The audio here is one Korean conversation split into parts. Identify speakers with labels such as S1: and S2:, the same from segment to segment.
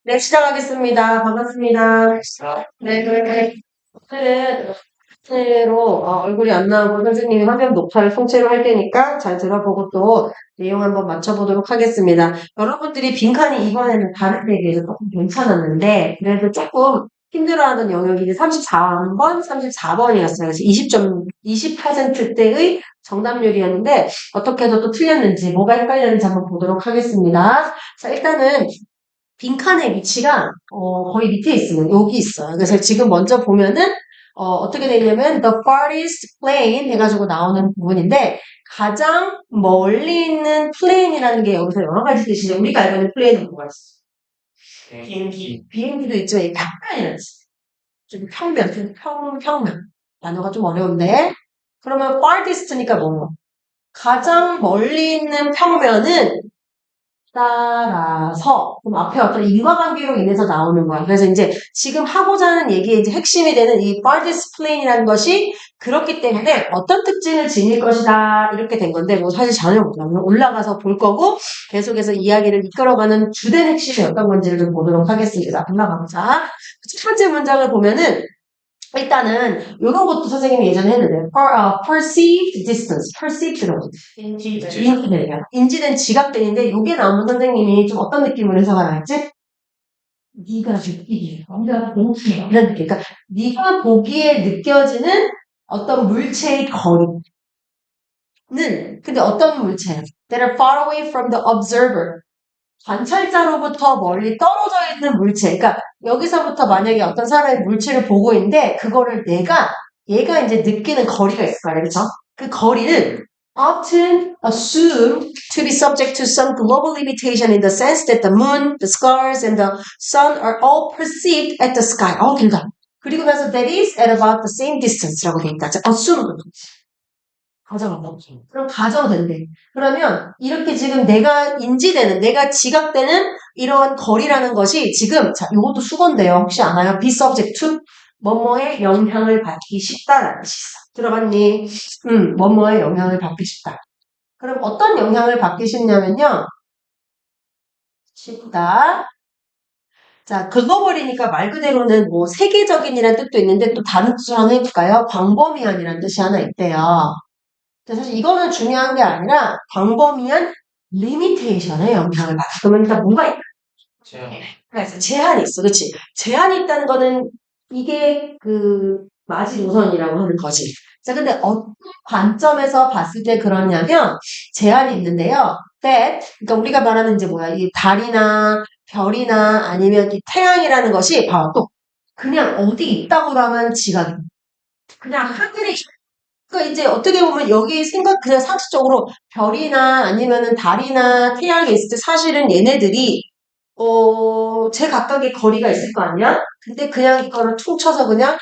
S1: 네, 시작하겠습니다. 반갑습니다. 네. 오늘은 통째로 얼굴이 안 나오고 선생님이 화면 녹화를 통째로 할 테니까 잘 들어보고 또 내용 한번 맞춰보도록 하겠습니다. 여러분들이 빈칸이 이번에는 다른 데 비해서 조금 괜찮았는데 그래도 조금 힘들어하는 영역이 이제 33번, 34번이었어요. 그래서 20%대의 정답률이었는데 어떻게 해서 또 틀렸는지 뭐가 헷갈렸는지 한번 보도록 하겠습니다. 자, 일단은 빈칸의 위치가 거의 밑에 있어요. 여기 있어요. 그래서 지금 먼저 보면은 어떻게 되냐면 the farthest plane 해가지고 나오는 부분인데 가장 멀리 있는 플레인이라는 게 여기서 여러 가지 뜻이죠. 우리가 알고 있는 플레인은 뭐가 있어? 비행기도 있죠. 이 평면이라는 뜻. 좀 평면, 평면. 단어가 좀 어려운데. 그러면 farthest니까 뭐? 가장 멀리 있는 평면은 따라서 그럼 앞에 어떤 인과관계로 인해서 나오는 거야. 그래서 이제 지금 하고자 하는 얘기의 이제 핵심이 되는 이 farthest plane이라는 것이 그렇기 때문에 어떤 특징을 지닐 것이다 이렇게 된 건데 뭐 사실 전혀 몰라. 올라가서 볼 거고 계속해서 이야기를 이끌어가는 주된 핵심이 어떤 건지를 좀 보도록 하겠습니다. 올라가보자. 첫 번째 문장을 보면은 일단은 이런 것도 선생님이 예전에 했는데 perceived distance, perceived라고 인지된 지각된인데 이게 나오면 선생님이 좀 어떤 느낌으로 해석을 할지 네가 느끼기에 네가 보기에 이런 느낌 그러니까 네가 보기에 느껴지는 어떤 물체의 거리는 근데 어떤 물체야? That are far away from the observer 관찰자로부터 멀리 떨어져 있는 물체. 그러니까 여기서부터 만약에 어떤 사람이 물체를 보고 있는데 그거를 얘가 이제 느끼는 거리가 있을 거야. 그렇죠? 그 거리는 often assumed to be subject to some global limitation in the sense that the moon, the stars, and the sun are all perceived at the sky. 길다. 그리고 나서 that is at about the same distance라고 돼 있다. assume. 가정한다. 그럼 가정된대. 그러면 이렇게 지금 내가 인지되는, 내가 지각되는 이러한 거리라는 것이 지금 자, 이것도 수건데요. 혹시 아나요? be subject to 뭐뭐의 영향을 받기 쉽다라는 뜻이 있어. 들어봤니? 뭐뭐의 영향을 받기 쉽다. 그럼 어떤 영향을 받기 쉽냐면요. 쉽다. 자, 긁어버리니까 말 그대로는 뭐 세계적인이라는 뜻도 있는데 또 다른 뜻을 하나 해볼까요? 광범위한이라는 뜻이 하나 있대요. 근데 사실 이거는 중요한 게 아니라 광범위한 리미테이션에 영향을 받아. 그러면 일단 뭐가 있다? 그래서 제한이 있어. 그치? 제한이 있다는 거는 이게 그 마지노선이라고 하는 거지. 자, 근데 어떤 관점에서 봤을 때 그러냐면 제한이 있는데요. 그러니까 우리가 말하는 이제 뭐야? 이 달이나 별이나 아니면 이 태양이라는 것이 봐봐 또 그냥 어디 있다고 하면 지각이 그냥 하늘에 그러니까 이제 어떻게 보면 여기 그냥 상식적으로 별이나 아니면은 달이나 태양이 있을 때 사실은 얘네들이 제각각의 거리가 있을 거 아니야? 근데 그냥 이거를 퉁쳐서 그냥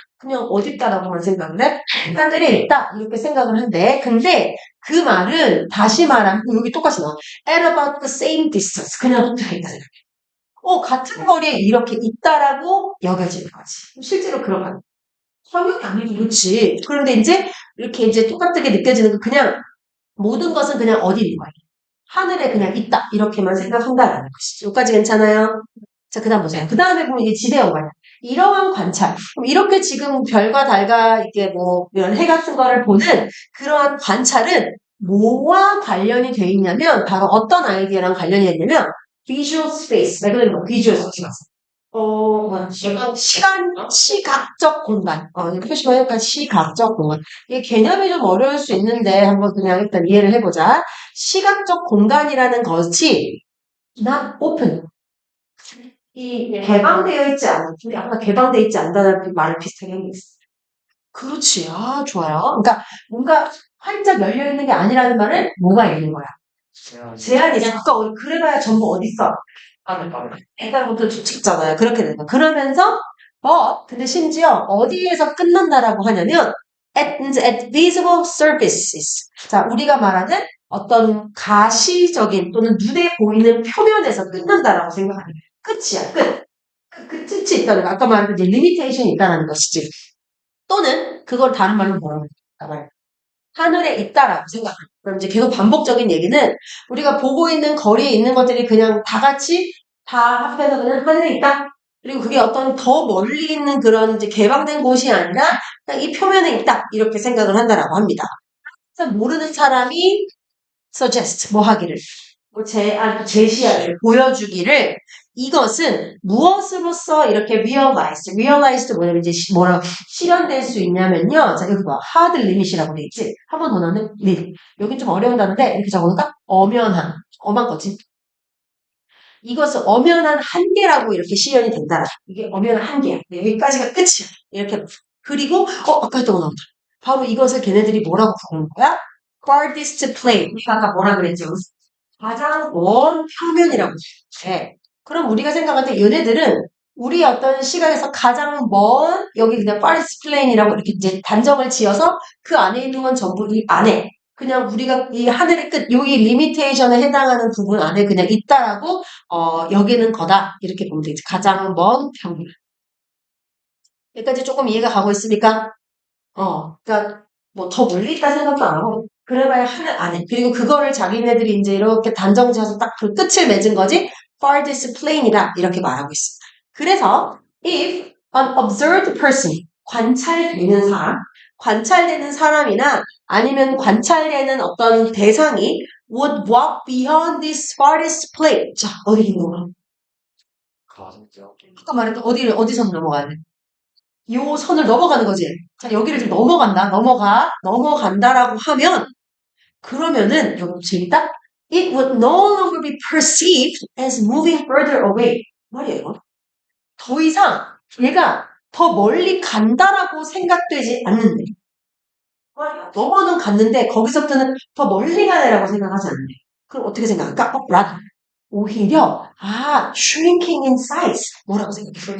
S1: 어딨다라고만 생각을 해? 하늘에 있다 이렇게 생각을 한대. 근데 그 말은 다시 말하면 여기 똑같이 나와. At about the same distance. 그냥 붙어 있다 생각해. 같은 거리에 이렇게 있다라고 여겨지는 거지. 실제로 그런 거 성형이 아니고 그렇지. 그런데 이제 이렇게 이제 똑같게 느껴지는 거 그냥 모든 것은 그냥 어디 있는 거야. 하늘에 그냥 있다. 이렇게만 생각한다라는 것이지. 여기까지 괜찮아요? 자, 그 다음 보세요. 그 다음에 보면 이게 지대형 관련. 이러한 관찰. 그럼 이렇게 지금 별과 달과 이게 뭐 이런 해 같은 거를 보는 그러한 관찰은 뭐와 관련이 돼 있냐면 바로 어떤 아이디어랑 관련이 있냐면 visual space. 말 그대로 visual space. 시각적 공간. 이렇게 표시만 약간 시각적 공간. 이게 개념이 좀 어려울 수 있는데 한번 그냥 일단 이해를 해보자. 시각적 공간이라는 것이 not open. 이 개방되어 있지 않은, 우리 아까 개방되어 있지 않다는 말을 비슷하게 한 게 있어. 그렇지. 좋아요. 그러니까 뭔가 활짝 열려 있는 게 아니라는 말은 뭐가 있는 거야? 제한이 있어. 그래봐야 전부 어디 있어? 일단부터 찍잖아요. 그렇게 되는 거. 그러면서 근데 심지어 어디에서 끝난다라고 하냐면 at visible surfaces. 자, 우리가 말하는 어떤 가시적인 또는 눈에 보이는 표면에서 끝난다라고 생각하는 거예요. 끝이야, 끝. 그 끝이 있다는 거. 아까 말한 이제 리미테이션이 있다는 것이지. 또는 그걸 다른 말로 뭐라고 할까? 하늘에 있다라고 생각합니다. 그럼 이제 계속 반복적인 얘기는 우리가 보고 있는 거리에 있는 것들이 그냥 다 같이 다 합해서 그냥 하늘에 있다. 그리고 그게 어떤 더 멀리 있는 그런 이제 개방된 곳이 아니라 그냥 이 표면에 있다. 이렇게 생각을 한다라고 합니다. 그래서 모르는 사람이 suggest 뭐 하기를 제시하기를 보여주기를 이것은 무엇으로써 이렇게 realized 뭐냐면 이제 뭐라 실현될 수 있냐면요. 자 여기 봐 hard limit이라고 돼 있지. 한 번 더 넣는 limit. 여기 좀 어려운 단어인데 이렇게 적어놓을까? 엄한 거지. 이것은 엄연한 한계라고 이렇게 실현이 된다. 이게 엄연한 한계야. 여기까지가 끝이야. 이렇게 그리고 아까 했던 거 나온다. 바로 이것을 걔네들이 뭐라고 부르는 거야? farthest plane. 우리가 아까 뭐라 그랬죠? 가장 먼 평면이라고 해. 그럼 우리가 생각할 때 얘네들은 우리 어떤 시각에서 가장 먼 여기 그냥 farthest plane이라고 이렇게 이제 단정을 지어서 그 안에 있는 건 전부 이 안에 그냥 우리가 이 하늘의 끝 여기 리미테이션에 해당하는 부분 안에 그냥 있다라고 여기는 거다 이렇게 보면 되지. 가장 먼 평면. 여기까지 조금 이해가 가고 있으니까 그러니까 뭐 더 멀리 있다 생각도 안 하고 그래봐야 하늘 안에 그리고 그거를 자기네들이 이제 이렇게 단정지어서 딱 그 끝을 맺은 거지 farthest plane이다 이렇게 말하고 있어. 그래서 if an observed person 관찰되는 사람이나 아니면 관찰되는 어떤 대상이 would walk beyond this farthest plane. 자 어디 있는 거야? 아까 말했던 어디서 넘어가야 돼? 요 선을 넘어가는 거지. 자, 여기를 좀 넘어간다라고 하면, 그러면은, 여기 재밌다? It would no longer be perceived as moving further away. 말이에요. 더 이상 얘가 더 멀리 간다라고 생각되지 않는데. 넘어는 갔는데, 거기서부터는 더 멀리 가네라고 생각하지 않는데. 그럼 어떻게 생각할까? rather. 오히려, shrinking in size. 뭐라고 생각해?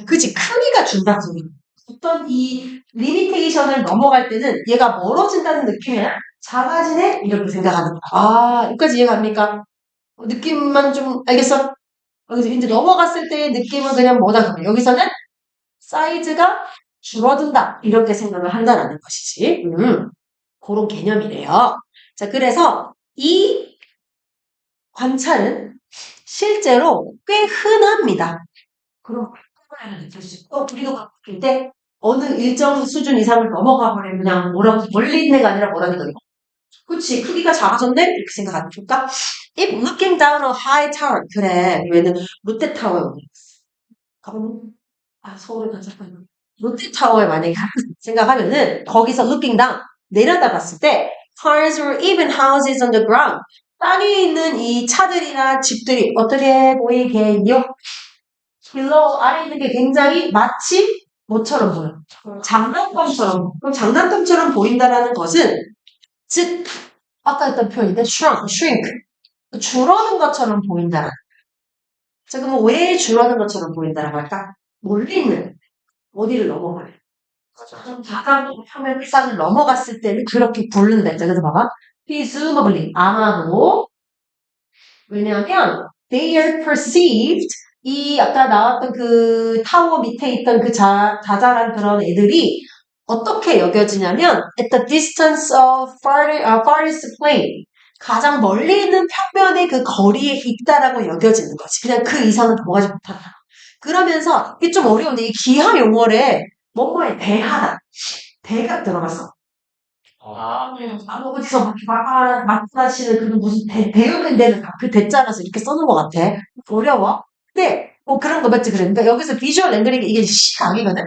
S1: 그치, 크기가 준다는 소리. 어떤 이 리미테이션을 넘어갈 때는 얘가 멀어진다는 느낌이야. 작아지네? 이렇게 생각하는 거야. 여기까지 이해가 갑니까? 느낌만 좀 알겠어? 여기서 이제 넘어갔을 때의 느낌은 그냥 뭐다 그러면 여기서는 사이즈가 줄어든다. 이렇게 생각을 한다라는 것이지. 그런 개념이래요. 자, 그래서 이 관찰은 실제로 꽤 흔합니다. 그럼 하나를 느낄 수 있고 우리가 바뀔 때 어느 일정 수준 이상을 넘어가 버리면 그냥 뭐라고 멀리 있는 게 아니라 뭐라는 거예요. 그치 크기가 작아졌네? 이렇게 생각 안 해볼까? If looking down a high tower 그래 왜냐면 롯데타워에 가보면 서울에 가자 롯데타워에 만약에 생각하면은 거기서 looking down 내려다봤을 때 cars or even houses on the ground 땅에 있는 이 차들이나 집들이 어떻게 보이게요? below 아래 있는 게 굉장히 마치 뭐처럼 보여? 장난감처럼. 그럼 장난감처럼 보인다라는 것은 즉 아까 했던 표현인데 shrink 줄어든 것처럼 보인다. 자 그럼 왜 줄어든 것처럼 보인다라고 할까? 멀리 있는 어디를 넘어가요? 가장 표면 일상을 넘어갔을 때는 그렇게 부른다. 자 그래서 봐봐. presumably 아마도 왜냐하면 they are perceived 이 아까 나왔던 그 타워 밑에 있던 그 자잘한 그런 애들이 어떻게 여겨지냐면 at the distance of farthest plane 가장 멀리 있는 평면의 그 거리에 있다라고 여겨지는 거지. 그냥 그 이상은 넘어가지 못한다. 그러면서 이게 좀 어려운데 이 기하 용어에 뭐뭐에 대가 들어갔어. 어디서 마찬가지는 그 무슨 대응인데는 그 대자라서 이렇게 써놓은 것 같아. 어려워. 근데 뭐 그런 거 맞지 그러니까 여기서 비주얼 랭귀지 이게 시각이거든.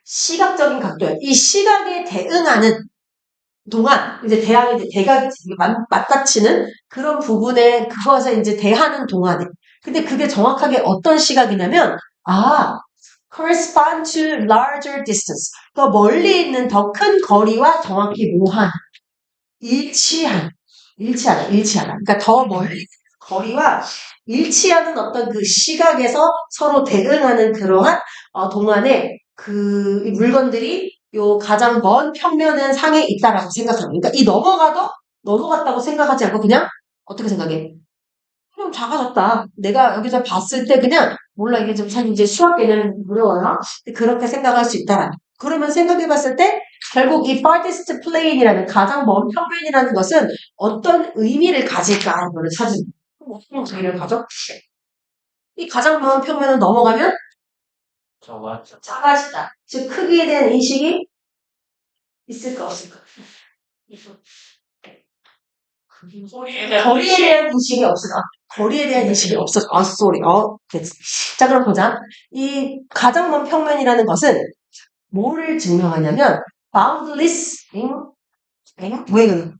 S1: 시각적인 각도야. 이 시각에 대응하는 동안 이제 대각이 맞닥치는 그런 부분에 그것에 이제 대하는 동안에. 근데 그게 정확하게 어떤 시각이냐면 correspond to larger distance. 더 멀리 있는 더 큰 거리와 정확히 모한 일치하다. 그러니까 더 멀리 있는 거리와 일치하는 어떤 그 시각에서 서로 대응하는 그러한 동안에 그 물건들이 요 가장 먼 평면은 상에 있다라고 생각합니다. 그러니까 이 넘어갔다고 생각하지 않고 그냥 어떻게 생각해? 그냥 작아졌다. 내가 여기서 봤을 때 그냥 몰라 이게 좀 사실 이제 수학 개념이 무서워요. 그렇게 생각할 수 있다라. 그러면 생각해봤을 때 결국 이 farthest plane이라는 가장 먼 평면이라는 것은 어떤 의미를 가질까 하는 걸 찾은. 어떤 의미를 가져? 이 가장 먼 평면을 넘어가면 작아진다. 즉 크기에 대한 인식이 있을까 없을까? 거리에 대한 인식이 없을까? 거리에 대한 인식이 없었어. 쏘리. 됐어. 자, 그럼 보자. 이 가장 먼 평면이라는 것은 뭐를 증명하냐면 boundless 왜 그래?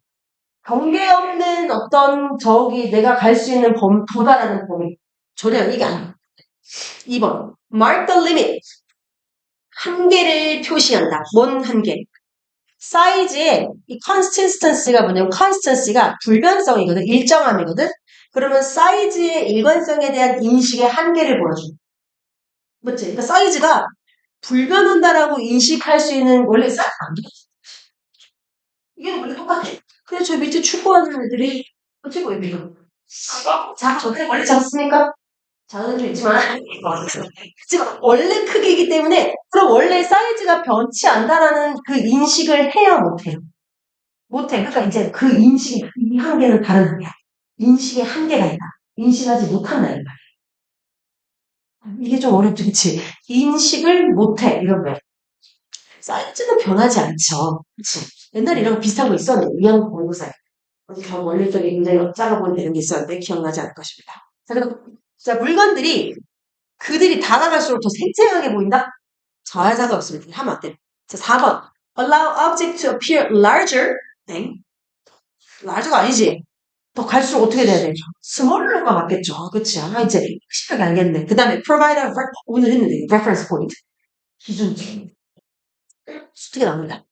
S1: 경계 없는 어떤 저기 내가 갈 수 있는 도달하는 범위. 전혀 이게 아니야. 2번. mark the limit. 한계를 표시한다. 뭔 한계? 사이즈의 이 consistency가 뭐냐면 consistency가 불변성이거든. 일정함이거든. 그러면 사이즈의 일관성에 대한 인식의 한계를 보여준다. 맞지? 그러니까 사이즈가 불변한다라고 인식할 수 있는 원래 사이즈 안 돼. 이게 원래 똑같아. 근데 저 밑에 축구하는 애들이 어찌 보여 비교. 자, 저때 원래 작습니까? 작은 좀 있지만 그치만 원래 크기이기 때문에 그럼 원래 사이즈가 변치 않다라는 그 인식을 해야 못해요. 못해. 그러니까 이제 그 인식이 이 한계는 다른 한계야. 인식의 한계가 있다. 인식하지 못한다 이 말이야. 이게 좀 어렵지, 그치? 인식을 못해 이러면 사이즈는 변하지 않죠. 그치? 옛날에 이런 거 비슷한 거 있었는데 위안 공부사에 어디 원래 쪽에 굉장히 작아 보이는 게 있었는데 기억나지 않을 것입니다. 자, 그럼 자 물건들이 그들이 다가갈수록 더 생생하게 보인다? 자화자가 없으면 하면 안 돼. 자, 4번. Allow object to appear larger. 땡. larger가 아니지. 더 갈수록 어떻게 돼야 되죠? smaller가 맞겠죠. 그치? 이제 확실하게 알겠네. 그 다음에 provide a 오늘 했는데 reference point. 기준점. 어떻게 나옵니다.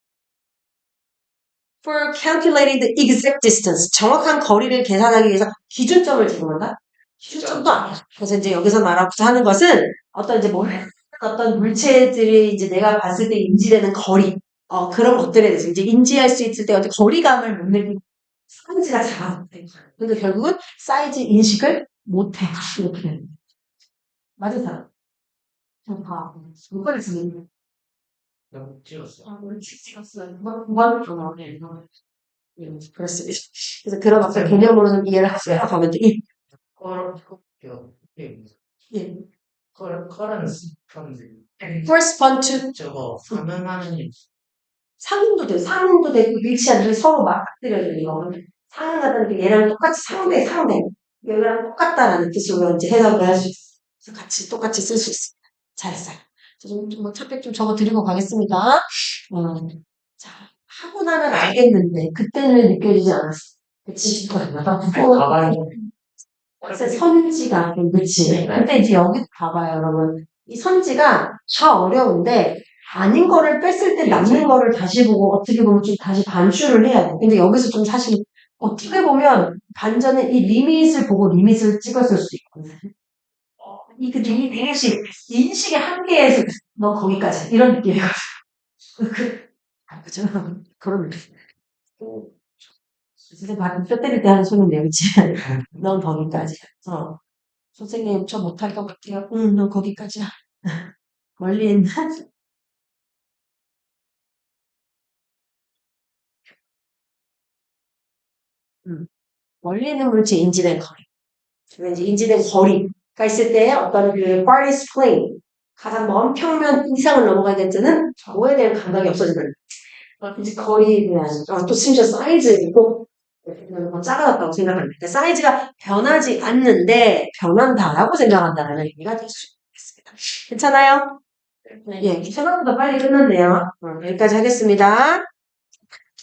S1: For calculating the exact distance. 정확한 거리를 계산하기 위해서 기준점을 제공한다? 기준점도 아니야. 그래서 이제 여기서 말하고자 하는 것은 어떤 이제 어떤 물체들이 이제 내가 봤을 때 인지되는 거리, 그런 것들에 대해서 이제 인지할 수 있을 때 어떤 거리감을 못 느끼고 사이즈가 작아. 근데 결국은 사이즈 인식을 못해. 이렇게 되는 거야. 맞은 사람. 좀 봐. 이거를 지금
S2: 찍었어.
S1: 찍었어. 무한 전화네. 그렇습니다. 그래서 그런 어떤 개념으로는 이해를 하면 돼. 예.
S2: 커런스 편지.
S1: correspond to
S2: 저거 상응하는
S1: 상응도 되고 상응도 되고 일치하는 서로 맞들여주는 이거는 상응하다는 게 얘랑 똑같이 상대 여기랑 똑같다라는 뜻으로 이제 해석을 할 수 있어. 그래서 같이 똑같이 쓸 수 있습니다. 잘했어요. 좀 차펙 좀 적어드리고 가겠습니다. 자 하고 나면 알겠는데 그때는 느껴지지 않았어. 그치?
S2: 가방이
S1: 그래서 선지가 그치? 근데 이제 여기 봐봐요, 여러분. 이 선지가 다 어려운데 아닌 거를 뺐을 때 남는 거를 다시 보고 어떻게 보면 좀 다시 반출을 해야 돼. 근데 여기서 좀 사실 어떻게 보면 반전에 이 리밋을 보고 리밋을 찍었을 수도 있거든. 그 리밋이 인식의 한계에서 너 거기까지 이런 느낌이거든. 그죠? 그런 느낌. 진짜 방금 뼈 때릴 때 하는 소리인데, 그치? 넌 거기까지. 선생님, 저 못할 것 같아요. 응, 넌 거기까지야. 멀리 있는. 멀리 있는 물체 인지된 거리. 그러면 이제 인지된 거리가 있을 때 어떤 그 farthest plane, 가장 먼 평면 이상을 넘어가게 될 때는 뭐에 대한 감각이 없어진다. 이제 거리에 대한, 또 심지어 사이즈도 작아졌다고 생각합니다. 그러니까 사이즈가 변하지 않는데 변한다라고 생각한다는 의미가 될 수 있겠습니다. 괜찮아요? 예, 생각보다 빨리 끝났네요. 여기까지 하겠습니다.